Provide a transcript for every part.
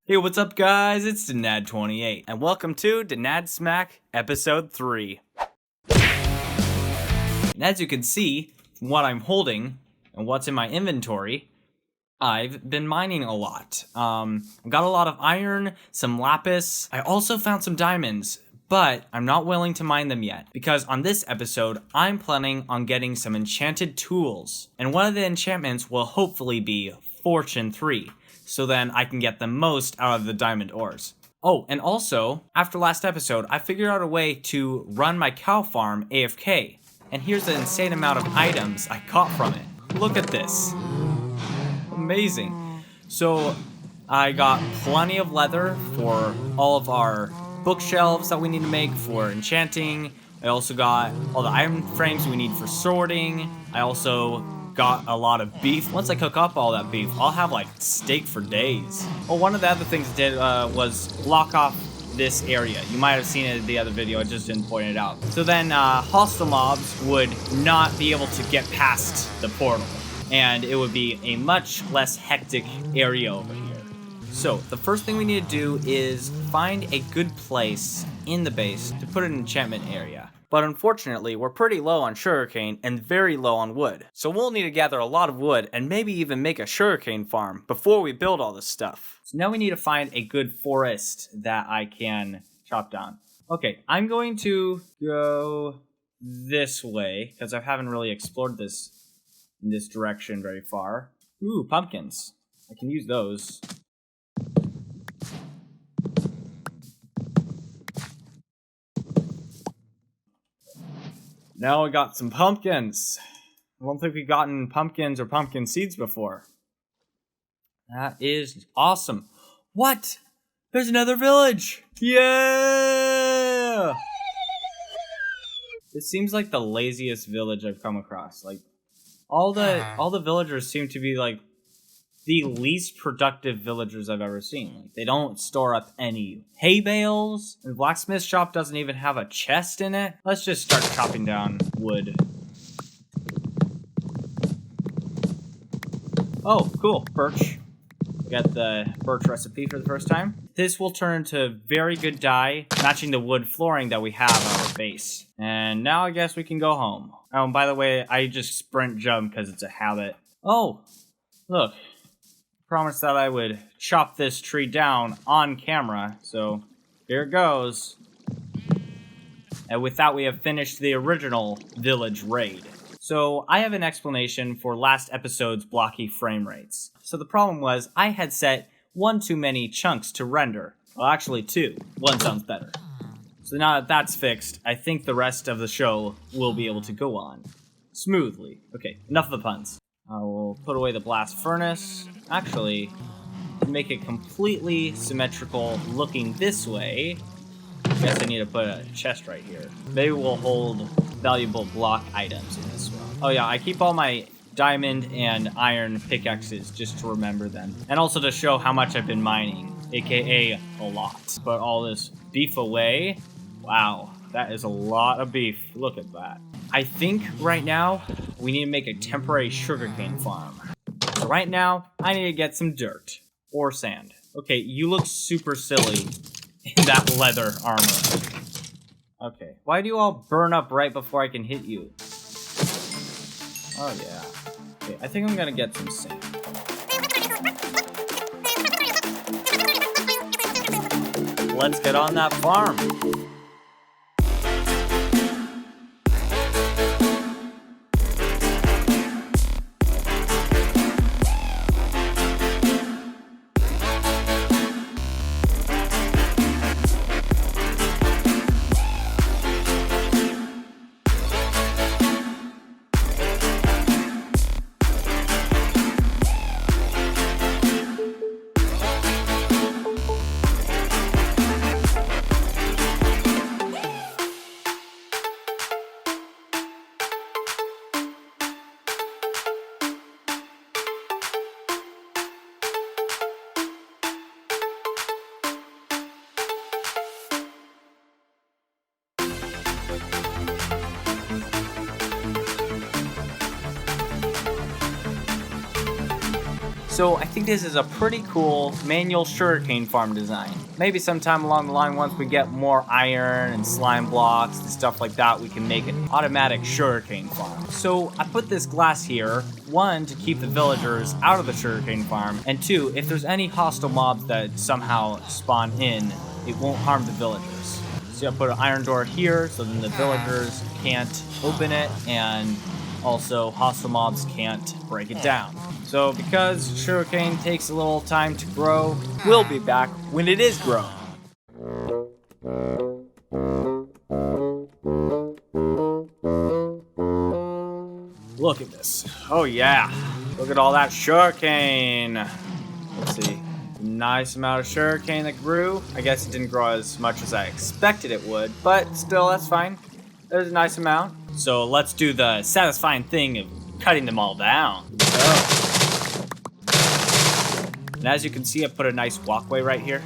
Hey, what's up, guys? It's Denad28, and welcome to Denad Smack Episode 3. And as you can see from what I'm holding and what's in my inventory, I've been mining a lot. I've got a lot of iron, some lapis. I also found some diamonds, but I'm not willing to mine them yet, because on this episode, I'm planning on getting some enchanted tools. And one of the enchantments will hopefully be Fortune 3. So then I can get the most out of the diamond ores. Oh, and also, after last episode, I figured out a way to run my cow farm AFK. And here's the insane amount of items I caught from it. Look at this. Amazing. So, I got plenty of leather for all of our bookshelves that we need to make for enchanting. I also got all the iron frames we need for sorting. I also got a lot of beef. Once I cook up all that beef, I'll have like steak for days. Oh, one of the other things I did was block off this area. You might have seen it in the other video, I just didn't point it out. So then hostile mobs would not be able to get past the portal, and it would be a much less hectic area over here. So the first thing we need to do is find a good place in the base to put an enchantment area. But unfortunately, we're pretty low on sugarcane and very low on wood. So we'll need to gather a lot of wood and maybe even make a sugarcane farm before we build all this stuff. So now we need to find a good forest that I can chop down. Okay, I'm going to go this way because I haven't really explored this in this direction very far. Ooh, pumpkins. I can use those. Now we got some pumpkins. I don't think we've gotten pumpkins or pumpkin seeds before. That is awesome. What? There's another village. Yeah! This seems like the laziest village I've come across. Like all the villagers seem to be like the least productive villagers I've ever seen. Like, they don't store up any hay bales. The blacksmith shop doesn't even have a chest in it. Let's just start chopping down wood. Oh, cool. Birch. We got the birch recipe for the first time. This will turn into very good dye, matching the wood flooring that we have on our base. And now I guess we can go home. Oh, and by the way, I just sprint jump because it's a habit. Oh, look. Promised that I would chop this tree down on camera, so here it goes. And with that, we have finished the original village raid. So I have an explanation for last episode's blocky frame rates. So the problem was I had set one too many chunks to render. Well, actually two. One sounds better. So now that that's fixed, I think the rest of the show will be able to go on smoothly. Okay, enough of the puns. I will put away the blast furnace. Actually, to make it completely symmetrical looking this way, I guess I need to put a chest right here. Maybe we'll hold valuable block items in this one. Oh yeah, I keep all my diamond and iron pickaxes just to remember them. And also to show how much I've been mining, aka a lot. Put all this beef away. Wow, that is a lot of beef. Look at that. I think right now, we need to make a temporary sugarcane farm. So right now, I need to get some dirt. Or sand. Okay, you look super silly in that leather armor. Okay, why do you all burn up right before I can hit you? Oh yeah. Okay, I think I'm gonna get some sand. Let's get on that farm. So I think this is a pretty cool manual sugarcane farm design. Maybe sometime along the line, once we get more iron and slime blocks and stuff like that, we can make an automatic sugarcane farm. So I put this glass here, one, to keep the villagers out of the sugarcane farm, and two, if there's any hostile mobs that somehow spawn in, it won't harm the villagers. So I put an iron door here, so then the villagers can't open it, and also hostile mobs can't break it down. So because sugarcane takes a little time to grow, we'll be back when it is grown. Look at this. Oh yeah. Look at all that sugarcane. Let's see. Nice amount of sugarcane that grew. I guess it didn't grow as much as I expected it would, but still, that's fine. There's a nice amount. So let's do the satisfying thing of cutting them all down. And as you can see, I put a nice walkway right here.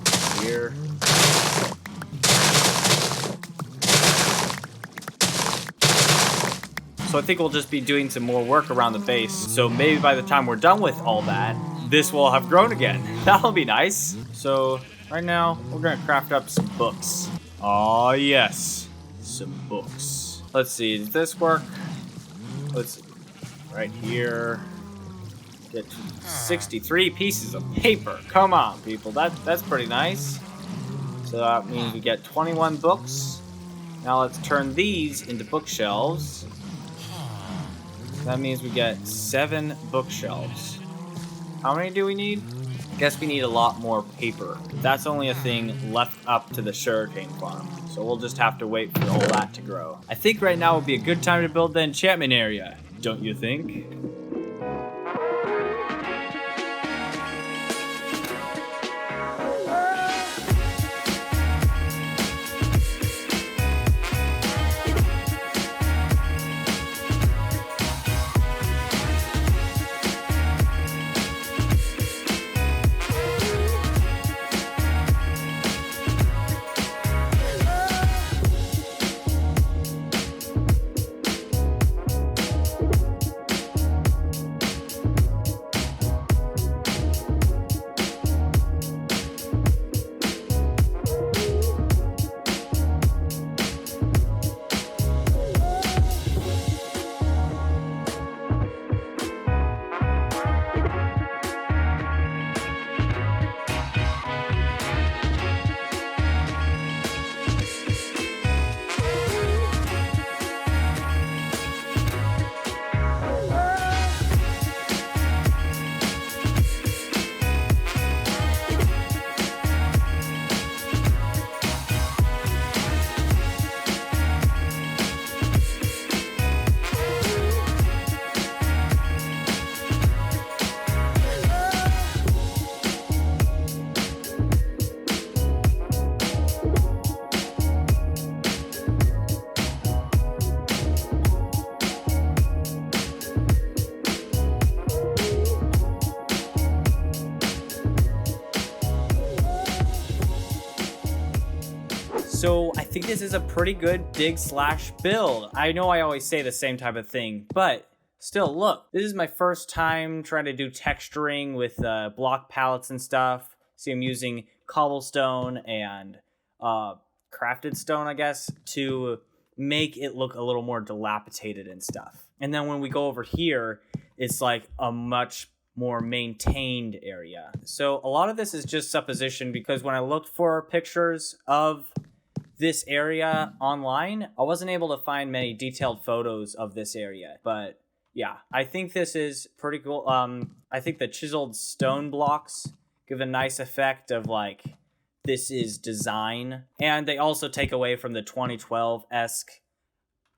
So I think we'll just be doing some more work around the base. So maybe by the time we're done with all that, this will have grown again. That'll be nice. So right now, we're gonna craft up some books. Oh yes, some books. Let's see, does this work? Let's see, right here. Get 63 pieces of paper. Come on, people, that's pretty nice. So that means we get 21 books. Now let's turn these into bookshelves. That means we get 7 bookshelves. How many do we need? I guess we need a lot more paper. That's only a thing left up to the sugarcane farm. So we'll just have to wait for all that to grow. I think right now would be a good time to build the enchantment area, don't you think? So I think this is a pretty good dig/build. I know I always say the same type of thing, but still, look, this is my first time trying to do texturing with block palettes and stuff. See, I'm using cobblestone and crafted stone, I guess, to make it look a little more dilapidated and stuff. And then when we go over here, it's like a much more maintained area. So a lot of this is just supposition, because when I looked for pictures of this area online, I wasn't able to find many detailed photos of this area. But yeah, I think this is pretty cool. I think the chiseled stone blocks give a nice effect of like, this is design. And they also take away from the 2012-esque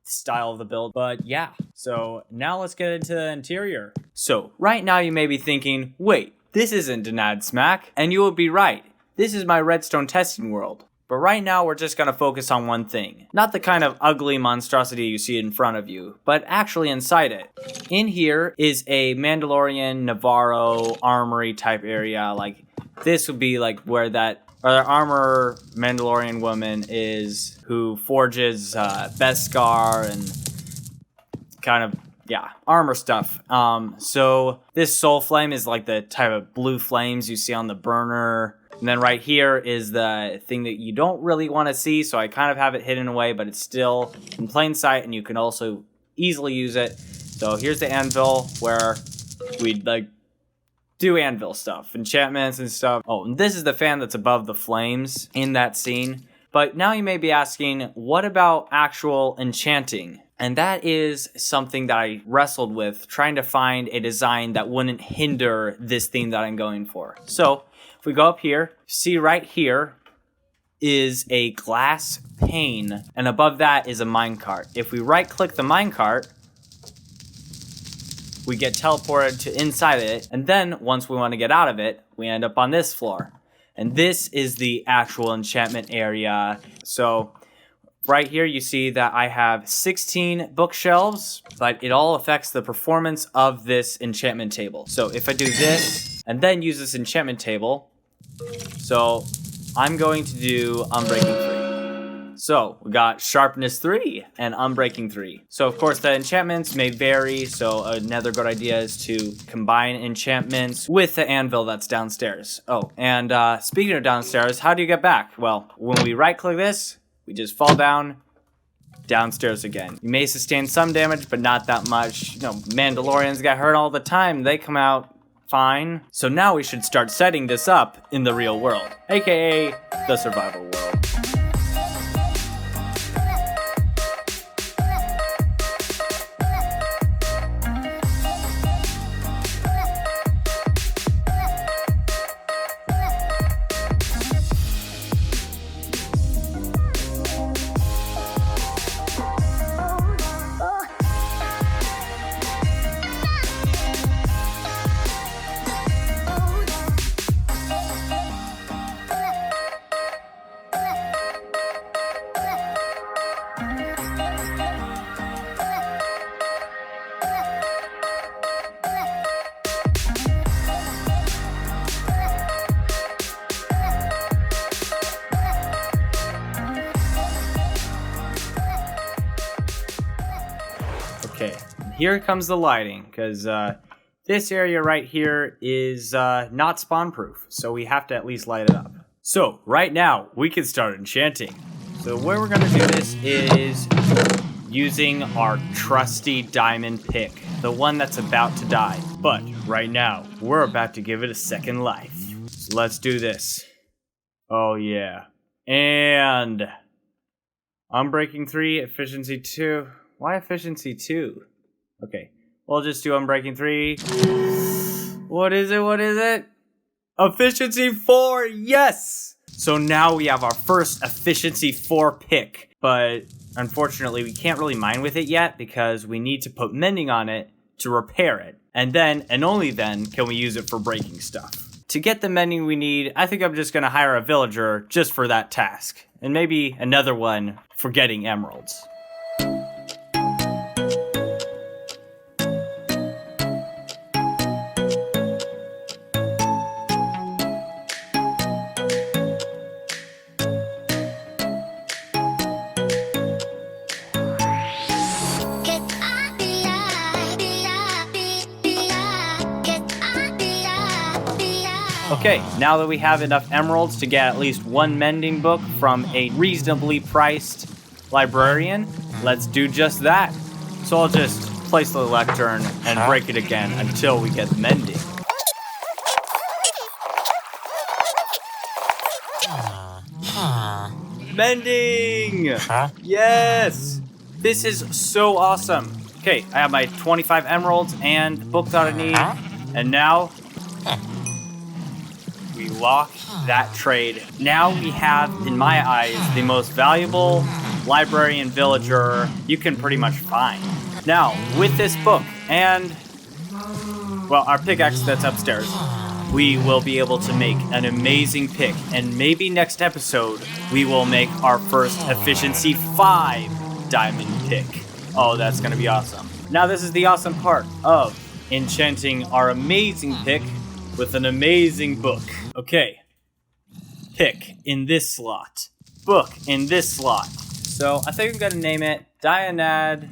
style of the build. But yeah, so now let's get into the interior. So right now you may be thinking, wait, this isn't Denad Smack. And you would be right. This is my redstone testing world. But right now we're just gonna focus on one thing. Not the kind of ugly monstrosity you see in front of you, but actually inside it. In here is a Mandolorian Navarro armory type area. Like, this would be like where that armor Mandalorian woman is, who forges Beskar and kind of yeah, armor stuff. So this soul flame is like the type of blue flames you see on the burner. And then right here is the thing that you don't really want to see, so I kind of have it hidden away, but it's still in plain sight, and you can also easily use it. So here's the anvil, where we'd like do anvil stuff, enchantments and stuff. Oh, and this is the fan that's above the flames in that scene. But now you may be asking, what about actual enchanting? And that is something that I wrestled with, trying to find a design that wouldn't hinder this theme that I'm going for. So if we go up here, see right here is a glass pane, and above that is a minecart. If we right click the minecart, we get teleported to inside it, and then once we want to get out of it, we end up on this floor. And this is the actual enchantment area. So right here you see that I have 16 bookshelves, but it all affects the performance of this enchantment table. So if I do this and then use this enchantment table, so I'm going to do Unbreaking 3. So we got Sharpness 3 and Unbreaking 3. So of course the enchantments may vary, so another good idea is to combine enchantments with the anvil that's downstairs. Oh, and speaking of downstairs, how do you get back? Well, when we right click this, we just fall downstairs again. You may sustain some damage, but not that much. You know, Mandalorians get hurt all the time. They come out fine. So now we should start setting this up in the real world, aka the survival world. Okay, here comes the lighting, because this area right here is not spawn proof, so we have to at least light it up. So right now we can start enchanting. So the way we're gonna do this is using our trusty diamond pick, the one that's about to die. But right now we're about to give it a second life. So let's do this. Oh yeah. And Unbreaking 3, efficiency 2. Why efficiency 2? Okay, we'll just do Unbreaking 3. What is it? Efficiency 4, yes! So now we have our first efficiency 4 pick, but unfortunately we can't really mine with it yet because we need to put mending on it to repair it. And then, and only then, can we use it for breaking stuff. To get the mending we need, I think I'm just gonna hire a villager just for that task. And maybe another one for getting emeralds. Okay, now that we have enough emeralds to get at least one mending book from a reasonably priced librarian, let's do just that. So I'll just place the lectern and break it again until we get mending. Mending! Yes! This is so awesome. Okay, I have my 25 emeralds and the book that I need, and now we lock that trade. Now we have, in my eyes, the most valuable librarian villager you can pretty much find. Now, with this book and, well, our pickaxe that's upstairs, we will be able to make an amazing pick. And maybe next episode, we will make our first efficiency 5 diamond pick. Oh, that's gonna be awesome. Now this is the awesome part of enchanting our amazing pick with an amazing book. Okay, pick in this slot, book in this slot. So I think I'm gonna name it Dianad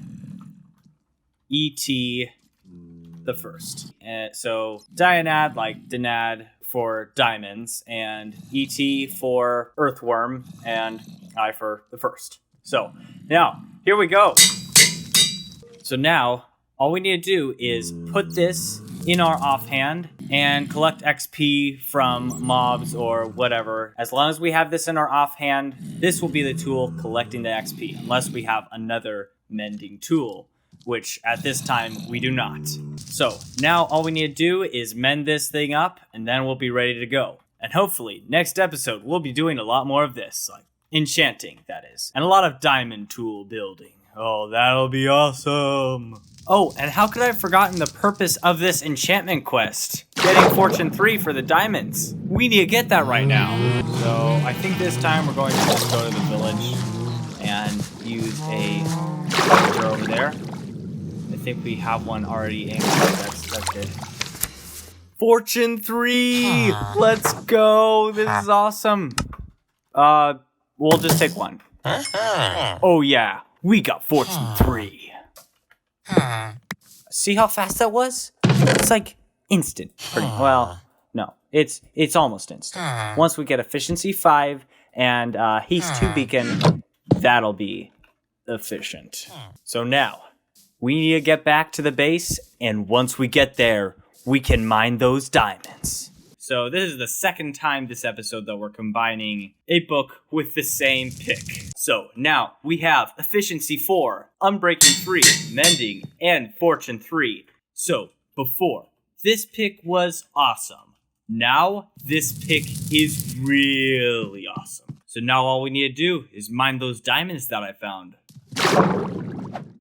et the first. And so Dianad, like Dinad for diamonds, and et for earthworm, and I for the first. So now, here we go. So now, all we need to do is put this in our offhand and collect XP from mobs or whatever. As long as we have this in our offhand, this will be the tool collecting the XP, unless we have another mending tool, which at this time we do not. So now all we need to do is mend this thing up, and then we'll be ready to go. And hopefully, next episode, we'll be doing a lot more of this, like enchanting, that is, and a lot of diamond tool building. Oh, that'll be awesome. Oh, and how could I have forgotten the purpose of this enchantment quest? Getting Fortune 3 for the diamonds. We need to get that right now. So I think this time we're going to just go to the village and use a charger over there. I think we have one already aimed. That's good. Fortune 3! Let's go! This is awesome. We'll just take one. Oh yeah, we got Fortune 3. See how fast that was? It's like instant. Well, no, it's almost instant. Once we get efficiency 5 and haste 2 beacon, that'll be efficient. So now, we need to get back to the base, and once we get there, we can mine those diamonds. So this is the second time this episode that we're combining a book with the same pick. So now we have Efficiency 4, Unbreaking 3, Mending, and Fortune 3. So before, this pick was awesome. Now this pick is really awesome. So now all we need to do is mine those diamonds that I found.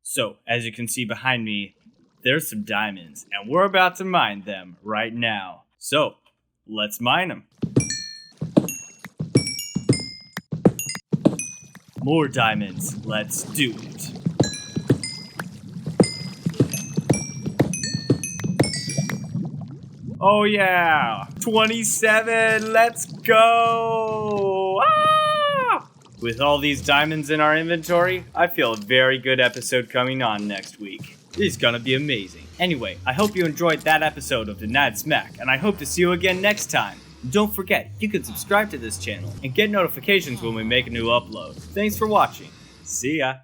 So as you can see behind me, there's some diamonds, and we're about to mine them right now. So let's mine them. More diamonds. Let's do it. Oh yeah! 27! Let's go! Ah! With all these diamonds in our inventory, I feel a very good episode coming on next week. It's gonna be amazing. Anyway, I hope you enjoyed that episode of the Nad Smack, and I hope to see you again next time. Don't forget, you can subscribe to this channel and get notifications when we make a new upload. Thanks for watching. See ya.